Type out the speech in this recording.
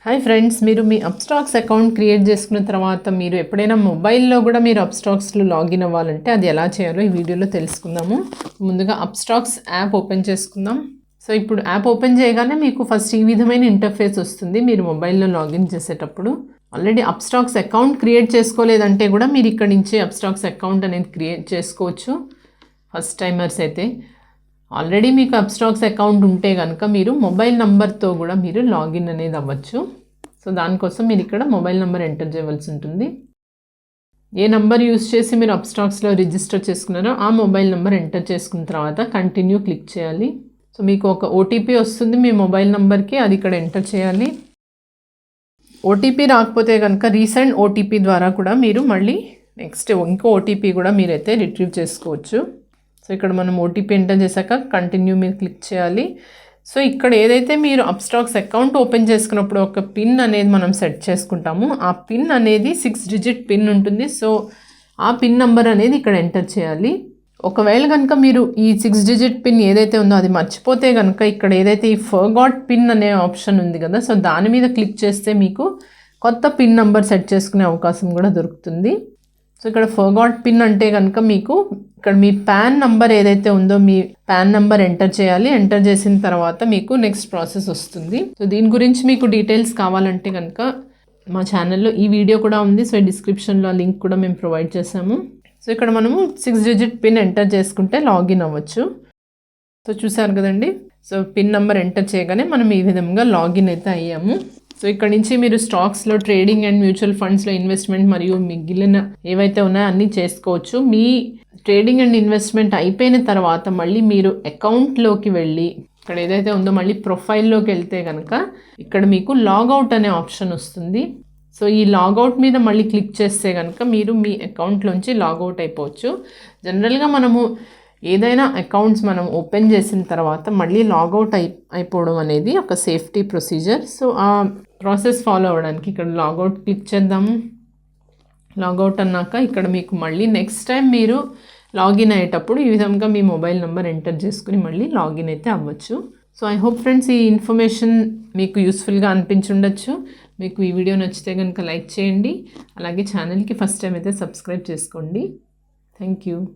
Hi friends, మీరు మీ Upstox account create చేసుకున్న తర్వాత మీరు ఎప్పుడైనా మొబైల్లో కూడా మీరు అప్స్టాక్స్లో లాగిన్ అవ్వాలంటే అది ఎలా చేయాలో ఈ వీడియోలో తెలుసుకుందాము. ముందుగా అప్స్టాక్స్ యాప్ ఓపెన్ చేసుకుందాం. సో ఇప్పుడు యాప్ ఓపెన్ చేయగానే మీకు ఫస్ట్ ఈ విధమైన ఇంటర్ఫేస్ వస్తుంది. మీరు మొబైల్లో లాగిన్ చేసేటప్పుడు ఆల్రెడీ అప్స్టాక్స్ అకౌంట్ క్రియేట్ చేసుకోలేదంటే కూడా మీరు ఇక్కడ నుంచి అప్స్టాక్స్ అకౌంట్ అనేది క్రియేట్ చేసుకోవచ్చు. ఫస్ట్ టైమర్స్ అయితే ఆల్రెడీ మీకు అప్స్టాక్స్ అకౌంట్ ఉంటే కనుక మీరు మొబైల్ నెంబర్తో కూడా మీరు లాగిన్ అనేది అవ్వచ్చు. సో దానికోసం మీరు ఇక్కడ మొబైల్ నెంబర్ ఎంటర్ చేయవలసి ఉంటుంది. ఏ నెంబర్ యూస్ చేసి మీరు అప్స్టాక్స్లో రిజిస్టర్ చేసుకున్నారో ఆ మొబైల్ నెంబర్ ఎంటర్ చేసుకున్న తర్వాత కంటిన్యూ క్లిక్ చేయాలి. సో మీకు ఒక ఓటీపీ వస్తుంది మీ మొబైల్ నెంబర్కి, అది ఇక్కడ ఎంటర్ చేయాలి. ఓటీపీ రాకపోతే కనుక రీసెంట్ ఓటీపీ ద్వారా కూడా మీరు మళ్ళీ నెక్స్ట్ ఇంకో ఓటీపీ కూడా మీరైతే రిట్రీవ్ చేసుకోవచ్చు. సో ఇక్కడ మనం ఓటీపీ ఎంటర్ చేశాక కంటిన్యూ మీద క్లిక్ చేయాలి. సో ఇక్కడ ఏదైతే మీరు అప్స్టాక్స్ అకౌంట్ ఓపెన్ చేసుకున్నప్పుడు ఒక పిన్ అనేది మనం సెట్ చేసుకుంటాము, ఆ పిన్ అనేది 6 డిజిట్ పిన్ ఉంటుంది. సో ఆ పిన్ నెంబర్ అనేది ఇక్కడ ఎంటర్ చేయాలి. ఒకవేళ కనుక మీరు ఈ 6 డిజిట్ పిన్ ఏదైతే ఉందో అది మర్చిపోతే కనుక ఇక్కడ ఏదైతే ఈ ఫర్గాట్ పిన్ అనే ఆప్షన్ ఉంది కదా, సో దాని మీద క్లిక్ చేస్తే మీకు కొత్త పిన్ నెంబర్ సెట్ చేసుకునే అవకాశం కూడా దొరుకుతుంది. సో ఇక్కడ ఫర్గాట్ పిన్ అంటే కనుక మీకు ఇక్కడ మీ పాన్ నెంబర్ ఏదైతే ఉందో మీ పాన్ నెంబర్ ఎంటర్ చేయాలి. ఎంటర్ చేసిన తర్వాత మీకు నెక్స్ట్ ప్రాసెస్ వస్తుంది. సో దీని గురించి మీకు డీటెయిల్స్ కావాలంటే కనుక మా ఛానల్లో ఈ వీడియో కూడా ఉంది. సో డిస్క్రిప్షన్లో ఆ లింక్ కూడా మేము ప్రొవైడ్ చేసాము. సో ఇక్కడ మనము 6 డిజిట్ పిన్ ఎంటర్ చేసుకుంటే లాగిన్ అవ్వచ్చు. సో చూసారు కదండి, సో పిన్ నెంబర్ ఎంటర్ చేయగానే మనం ఈ విధంగా లాగిన్ అయితే అయ్యాము. సో ఇక్కడ నుంచి మీరు స్టాక్స్లో ట్రేడింగ్ అండ్ మ్యూచువల్ ఫండ్స్లో ఇన్వెస్ట్మెంట్ మరియు మిగిలిన ఏవైతే ఉన్నాయో అన్నీ చేసుకోవచ్చు. మీ ట్రేడింగ్ అండ్ ఇన్వెస్ట్మెంట్ అయిపోయిన తర్వాత మళ్ళీ మీరు అకౌంట్లోకి వెళ్ళి ఇక్కడ ఏదైతే ఉందో మళ్ళీ ప్రొఫైల్లోకి వెళ్తే కనుక ఇక్కడ మీకు లాగౌట్ అనే ఆప్షన్ వస్తుంది. సో ఈ లాగౌట్ మీద మళ్ళీ క్లిక్ చేస్తే కనుక మీరు మీ అకౌంట్లోంచి లాగౌట్ అయిపోవచ్చు. జనరల్గా మనము ఏదైనా అకౌంట్స్ మనం ఓపెన్ చేసిన తర్వాత మళ్ళీ లాగౌట్ అయిపోవడం అనేది ఒక సేఫ్టీ ప్రొసీజర్. సో ఆ ప్రాసెస్ ఫాలో అవ్వడానికి ఇక్కడ లాగౌట్ క్లిక్ చేద్దాము. లాగౌట్ అన్నాక ఇక్కడ మీకు మళ్ళీ నెక్స్ట్ టైం మీరు లాగిన్ అయ్యేటప్పుడు ఈ విధంగా మీ మొబైల్ నెంబర్ ఎంటర్ చేసుకుని మళ్ళీ లాగిన్ అయితే అవ్వచ్చు. సో ఐ హోప్ ఫ్రెండ్స్ ఈ ఇన్ఫర్మేషన్ మీకు యూస్ఫుల్గా అనిపించుండొచ్చు. మీకు ఈ వీడియో నచ్చితే కనుక లైక్ చేయండి. అలాగే ఛానల్కి ఫస్ట్ టైం అయితే సబ్స్క్రైబ్ చేసుకోండి. Thank you.